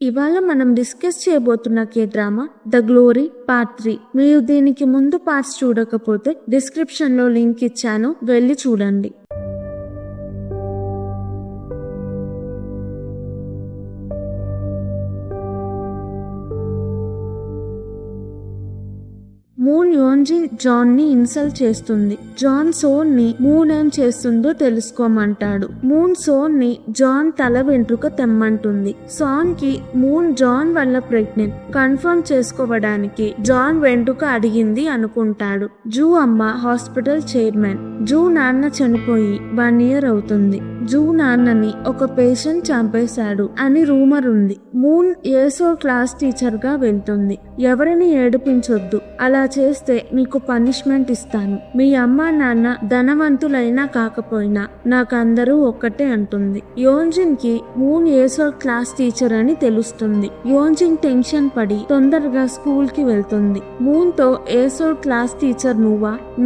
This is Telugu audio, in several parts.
ఇవాళ మనం డిస్కస్ చేయబోతున్న డ్రామా ద గ్లోరీ పార్ట్ 3. మీరు దీనికి ముందు పార్ట్స్ చూడకపోతే డిస్క్రిప్షన్ లో లింక్ ఇచ్చాను, వెళ్ళి చూడండి. మూన్ యోన్జిన్ జాన్ ని ఇన్సల్ట్ చేస్తుంది. జాన్ సోన్ ని మూన్ ఏం చేస్తుందో తెలుసుకోమంటాడు. మూన్ సోన్ ని జాన్ తల వెంట్రుక తెమ్మంటుంది. సోన్ కి మూన్ జాన్ వల్ల ప్రెగ్నెంట్ కన్ఫర్మ్ చేసుకోవడానికి జాన్ వెంట్రుక అడిగింది అనుకుంటాడు. జూ అమ్మ హాస్పిటల్ చైర్మన్. జూ నాన్న చనిపోయి 1 year అవుతుంది. జూ నాన్నని ఒక పేషెంట్ చంపేశాడు అని రూమర్ ఉంది. మూన్ ఏసో క్లాస్ టీచర్ గా వెళ్తుంది. ఎవరిని ఏడిపించొద్దు, అలా చేస్తే నీకు పనిష్మెంట్ ఇస్తాను. మీ అమ్మ నాన్న ధనవంతులైనా కాకపోయినా నాకందరూ ఒక్కటే అంటుంది. యోన్జిన్ కి మూన్ ఏసో క్లాస్ టీచర్ అని తెలుస్తుంది. యోన్జిన్ టెన్షన్ పడి తొందరగా స్కూల్ కి వెళ్తుంది. మూన్ తో ఏసో క్లాస్ టీచర్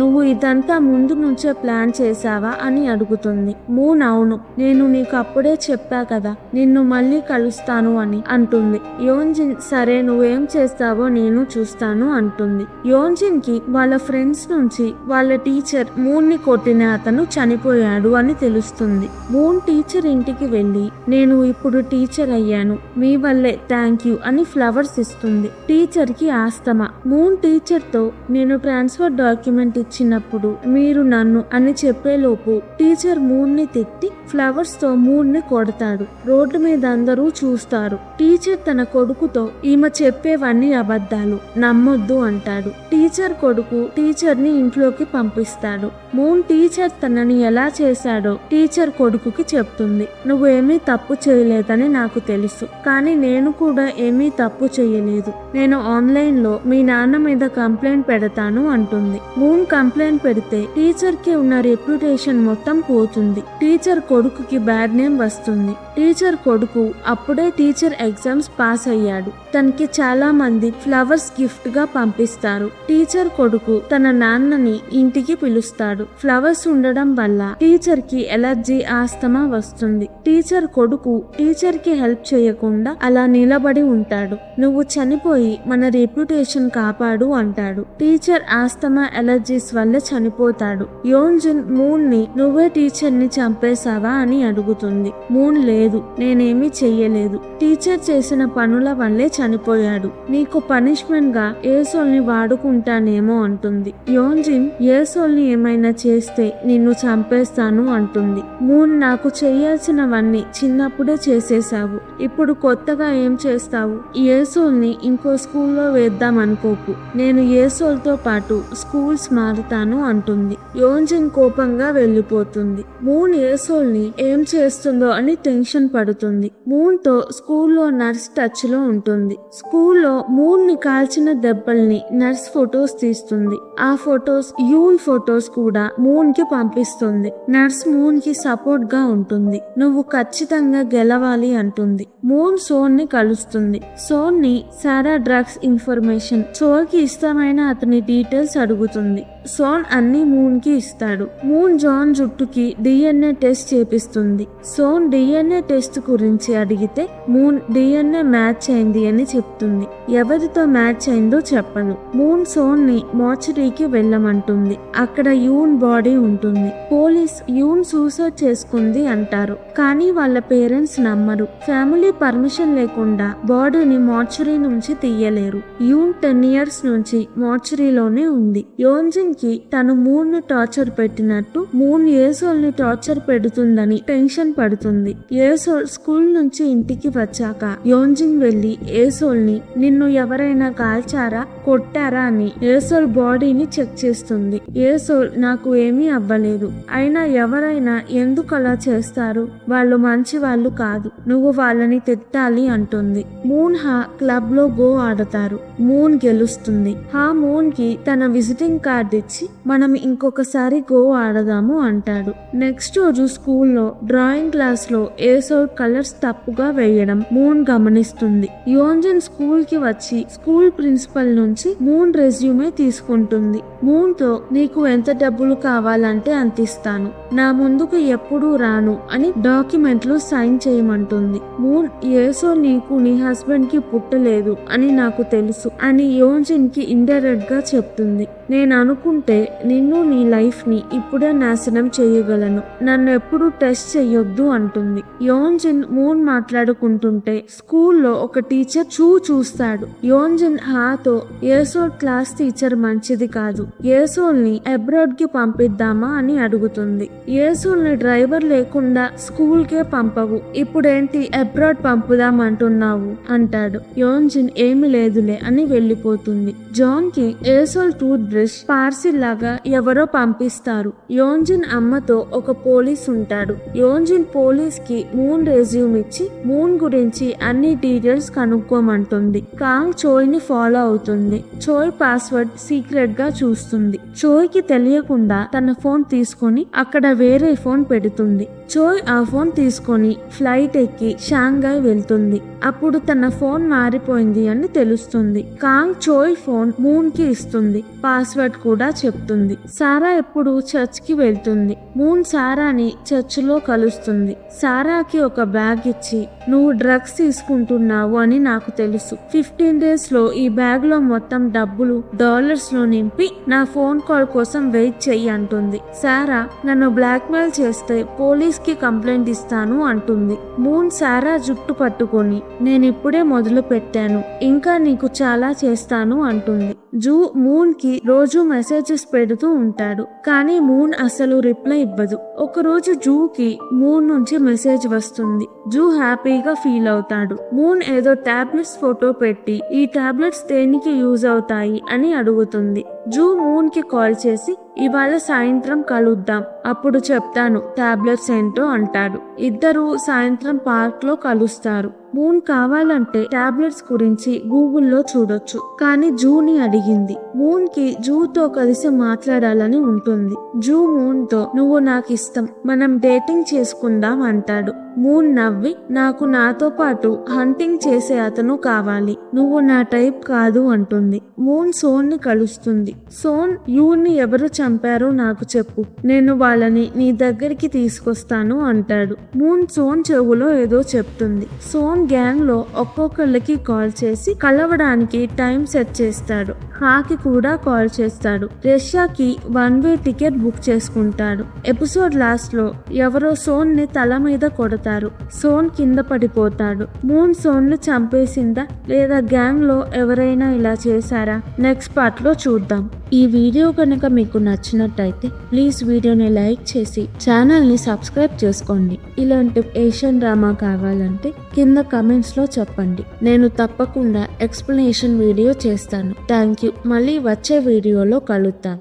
నువ్వు ఇదంతా ముందు నుంచే ప్లాన్ చేసావా అని అడుగుతుంది. మూన్ అవును, నేను నీకు అప్పుడే చెప్పా కదా నిన్ను మళ్ళీ కలుస్తాను అని అంటుంది. యోన్జిన్ సరే నువ్వేం చేస్తావో నేను చూస్తాను అంటుంది. యోన్జిన్ కి వాళ్ళ ఫ్రెండ్స్ నుంచి వాళ్ళ టీచర్ మూన్ ని కొట్టిన అతను చనిపోయాడు అని తెలుస్తుంది. మూన్ టీచర్ ఇంటికి వెళ్ళి నేను ఇప్పుడు టీచర్ అయ్యాను, మీ వల్లే థ్యాంక్ యూ అని ఫ్లవర్స్ ఇస్తుంది. టీచర్ కి ఆస్తమా. మూన్ టీచర్ తో నేను ట్రాన్స్ఫర్ డాక్యుమెంట్ ఇచ్చినప్పుడు మీరు నన్ను అని చెప్పేలోపు టీచర్ మూన్ ని తిట్టి ఫ్లవర్స్ తో మూన్ ని కొడతాడు. రోడ్డు మీద అందరూ చూస్తారు. టీచర్ తన కొడుకుతో ఈమె చెప్పేవన్నీ అబద్ధాలు, నమ్మొద్దు అంటాడు. టీచర్ కొడుకు టీచర్ ని ఇంట్లోకి పంపిస్తాడు. మూన్ టీచర్ తనని ఎలా చేశాడో టీచర్ కొడుకుకి చెప్తుంది. నువ్వేమీ తప్పు చేయలేదని నాకు తెలుసు, కానీ నేను కూడా ఏమీ తప్పు చేయలేదు. నేను ఆన్లైన్ లో మీ నాన్న మీద కంప్లైంట్ పెడతాను అంటుంది. మూన్ కంప్లైంట్ పెడితే టీచర్ కి ఉన్న రెప్యుటేషన్ మొత్తం పోతుంది. టీచర్ కొడుకుకి బ్యాడ్ నేమ్ వస్తుంది. టీచర్ కొడుకు అప్పుడే టీచర్ ఎగ్జామ్స్ పాస్ అయ్యాడు. తనకి చాలా మంది ఫ్లవర్స్ గిఫ్ట్ గా పంపిస్తారు. టీచర్ కొడుకు తన నాన్నని ఇంటికి పిలుస్తాడు. ఫ్లవర్స్ ఉండడం వల్ల టీచర్ కి ఎలర్జీ, ఆస్తమా వస్తుంది. టీచర్ కొడుకు టీచర్ కి హెల్ప్ చేయకుండా అలా నిలబడి ఉంటాడు. నువ్వు చనిపోయి మన రెప్యుటేషన్ కాపాడు అంటాడు. టీచర్ ఆస్తమా, ఎలర్జీస్ వల్ల చనిపోతాడు. యోన్జిన్ మూన్ ని నువ్వే టీచర్ ని చంపేశావా అని అడుగుతుంది. మూన్ లేదు, నేనేమీ చెయ్యలేదు, టీచర్ చేసిన పనుల వల్లే చనిపోయాడు. నీకు పనిష్మెంట్ గా ఏసోల్ని వాడుకుంటానేమో అంటుంది. యోన్జిన్ ఏసోల్ని ఏమైనా చేస్తే నిన్ను చంపేస్తాను అంటుంది. మూన్ నాకు చెయ్యాల్సినవన్నీ చిన్నప్పుడే చేసేసావు, ఇప్పుడు కొత్తగా ఏం చేస్తావు? ఏసోల్ని ఇంకో స్కూల్లో వేద్దాం అనుకోకు, నేను ఏసోల్తో పాటు స్కూల్స్ మారుతాను అంటుంది. యోన్జిన్ కోపంగా వెళ్ళిపోతుంది. మూన్ ఏసోల్ని ఏం చేస్తుందో అని టెన్షన్ పడుతుంది. మూన్ తో స్కూల్లో నర్స్ టచ్ లో ఉంటుంది. స్కూల్లో మూన్ ని కాల్చిన దెబ్బల్ని నర్స్ ఫొటోస్ తీస్తుంది. ఆ ఫొటోస్ యూన్ ఫొటోస్ కూడా మూన్ కి పంపిస్తుంది. నర్స్ మూన్ కి సపోర్ట్ గా ఉంటుంది. నువ్వు ఖచ్చితంగా గెలవాలి అంటుంది. మూన్ సోన్ ని కలుస్తుంది. సోన్ ని సారా డ్రగ్స్ ఇన్ఫర్మేషన్, సోన్ కి ఇష్టమైన అతని డీటెయిల్స్ అడుగుతుంది. సోన్ అన్ని మూన్ కి ఇస్తాడు. మూన్ జాన్ జుట్టుకి DNA టెస్ట్ చేపిస్తుంది. సోన్ DNA టెస్ట్ గురించి అడిగితే మూన్ DNA మ్యాచ్ అయింది అని చెప్తుంది. ఎవరితో మ్యాచ్ అయిందో చెప్పదు. మూన్ సోన్ ని మార్చరీకి వెళ్ళమంటుంది. అక్కడ యూన్ బాడీ ఉంటుంది. పోలీస్ యూన్ సూసైడ్ చేసుకుంది అంటారు, కానీ వాళ్ళ పేరెంట్స్ నమ్మరు. ఫ్యామిలీ పర్మిషన్ లేకుండా బాడీని మార్చరీ నుంచి తీయలేరు. యూన్ 10 years నుంచి మార్చరీలోనే ఉంది. యోన్జిన్ కి తను మూన్ ని టార్చర్ పెట్టినట్టు మూన్ ఏసోల్ ని టార్చర్ పెడుతుందని టెన్షన్ పడుతుంది. ఏసోల్ స్కూల్ నుంచి ఇంటికి వచ్చాక యోన్జిన్ వెళ్లి ఏసోల్ ని నిన్ను ఎవరైనా కాల్చారా, కొట్టారా అని ఏసోల్ బాడీని చెక్ చేస్తుంది. ఏసోల్ నాకు ఏమీ అవ్వలేదు, అయినా ఎవరైనా ఎందుకు అలా చేస్తారు, వాళ్ళు మంచి వాళ్ళు కాదు, నువ్వు వాళ్ళని తిట్టాలి అంటుంది. మూన్ హా క్లబ్ లో గో ఆడతారు. మూన్ గెలుస్తుంది. హా మూన్ కి తన విజిటింగ్ కార్డ్ ఇచ్చి మనం ఇంకొకసారి గో ఆడదాము అంటాడు. నెక్స్ట్ రోజు స్కూల్లో డ్రాయింగ్ క్లాస్ లో ఏసోల్ కలర్స్ తప్పుగా వేయడం మూన్ గమనిస్తుంది. యోన్జిన్ స్కూల్ కి వచ్చి స్కూల్ ప్రిన్సిపల్ నుంచి మూన్ రెజ్యూమే తీసుకుంటుంది. మూన్ తో నీకు ఎంత డబ్బులు డబ్బులు కావాలంటే అంతిస్తాను, నా ముందుకు ఎప్పుడూ రాను అని డాక్యుమెంట్లు సైన్ చేయమంటుంది. మూన్ ఏసో నీకు నీ హస్బెండ్ కి పుట్టలేదు అని నాకు తెలుసు అని యోన్జిన్ కి ఇండైరెక్ట్ గా చెప్తుంది. నేను అనుకుంటే నిన్ను నీ లైఫ్ ని ఇప్పుడే నాశనం చేయగలను, నన్ను ఎప్పుడు టెస్ట్ చెయ్యొద్దు అంటుంది. యోన్జిన్ మూన్ మాట్లాడుకుంటుంటే స్కూల్లో ఒక టీచర్ చూస్తాడు. యోన్జిన్ హాతో ఏసోల్ క్లాస్ టీచర్ మంచిది కాదు, ఏసోల్ ని అబ్రాడ్ కి పంపిద్దామా అని అడుగుతుంది. ఏసోల్ ని డ్రైవర్ లేకుండా స్కూల్ కే పంపవు, ఇప్పుడేంటి అబ్రాడ్ పంపుదామంటున్నావు అంటాడు. యోన్జిన్ ఏమి లేదులే అని వెళ్ళిపోతుంది. జాన్ కి ఏసోల్ టూత్ బ్రష్ పార్సిల్ లాగా ఎవరో పంపిస్తారు. యోన్జిన్ అమ్మతో ఒక పోలీస్ ఉంటాడు. యోన్జిన్ పోలీస్ కి మూన్ రెజ్యూమ్ ఇచ్చి మూన్ గురించి అన్ని డీటెయిల్స్ కనుక్కోమంటుంది. కాంగ్ చోయ్ ని ఫాలో అవుతుంది. చోయ్ పాస్వర్డ్ సీక్రెట్ గా చూస్తుంది. చోయ్ కి తెలియకుండా తన ఫోన్ తీసుకొని అక్కడ వేరే ఫోన్ పెడుతుంది. చోయ్ ఆ ఫోన్ తీసుకొని ఫ్లైట్ ఎక్కి షాంఘై వెళ్తుంది. అప్పుడు తన ఫోన్ మారిపోయింది అని తెలుస్తుంది. కాంగ్ చోయ్ ఫోన్ మూన్ కి ఇస్తుంది. పాస్వర్డ్ కూడా చెప్తుంది. సారా ఎప్పుడు చర్చ్ కి వెళ్తుంది. మూన్ సారాని చర్చ్ లో కలుస్తుంది. సారాకి ఒక బ్యాగ్ ఇచ్చి నువ్వు డ్రగ్స్ తీసుకుంటున్నావు అని నాకు తెలుసు, 15 days లో ఈ బ్యాగ్ లో మొత్తం డబ్బులు డాలర్స్ లో నింపి నా ఫోన్ కాల్ కోసం వెయిట్ చెయ్యి అంటుంది. సారా నన్ను బ్లాక్ మెయిల్ చేస్తే పోలీస్ కి కంప్లైంట్ ఇస్తాను అంటుంది. మూన్ సారా జుట్టు పట్టుకొని నేను ఇప్పుడే మొదలు పెట్టాను, ఇంకా నీకు చాలా చేస్తాను అంటుంది. జూ మూన్ కి రోజు మెసేజెస్ పెడుతూ ఉంటాడు, కానీ మూన్ అసలు రిప్లై ఇవ్వదు. ఒకరోజు జూకి మూన్ నుంచి మెసేజ్ వస్తుంది. జూ హ్యాపీగా ఫీల్ అవుతాడు. మూన్ ఏదో టాబ్లెట్స్ ఫోటో పెట్టి ఈ టాబ్లెట్స్ దేనికి యూజ్ అవుతాయి అని అడుగుతుంది. జూ మూన్ కి కాల్ చేసి ఇవాళ సాయంత్రం కలుద్దాం, అప్పుడు చెప్తాను టాబ్లెట్స్ ఏంటో అంటాడు. ఇద్దరు సాయంత్రం పార్క్ లో కలుస్తారు. మూన్ కావాలంటే టాబ్లెట్స్ గురించి గూగుల్లో చూడొచ్చు, కానీ జూని అడిగింది. మూన్ కి జూతో కలిసి మాట్లాడాలని ఉంటుంది. జూ మూన్ తో నువ్వు నాకు ఇష్టం, మనం డేటింగ్ చేసుకుందాం అంటాడు. మూన్ నవ్వి నాకు నాతో పాటు హంటింగ్ చేసే అతను కావాలి, నువ్వు నా టైప్ కాదు అంటుంది. మూన్ సోన్ ని కలుస్తుంది. సోన్ యూని ఎవరు చంపారో నాకు చెప్పు, నేను వాళ్ళని నీ దగ్గరికి తీసుకొస్తాను అంటాడు. మూన్ సోన్ చెవులో ఏదో చెప్తుంది. సోన్ గ్యాంగ్ లో ఒక్కొక్కళ్ళకి కాల్ చేసి కలవడానికి టైం సెట్ చేస్తాడు. హాకి కూడా కాల్ చేస్తాడు. రష్యాకి 1 way టికెట్ బుక్ చేసుకుంటాడు. ఎపిసోడ్ లాస్ట్ లో ఎవరో సోన్ ని తల మీద కొడతారు. సోన్ కింద పడిపోతాడు. మూన్ సోన్ ని చంపేసిందా లేదా గ్యాంగ్ లో ఎవరైనా ఇలా చేశారా? నెక్స్ట్ పార్ట్ లో చూద్దాం. ఈ వీడియో కనుక మీకు నచ్చినట్టయితే ప్లీజ్ వీడియోని లైక్ చేసి ఛానల్ ని సబ్స్క్రైబ్ చేసుకోండి. ఇలాంటి ఏషియన్ డ్రామా కావాలంటే కింద కమెంట్స్ లో చెప్పండి, నేను తప్పకుండా ఎక్స్ప్లెనేషన్ వీడియో చేస్తాను. Thank you. మళ్ళీ వచ్చే వీడియోలో కలుద్దాం.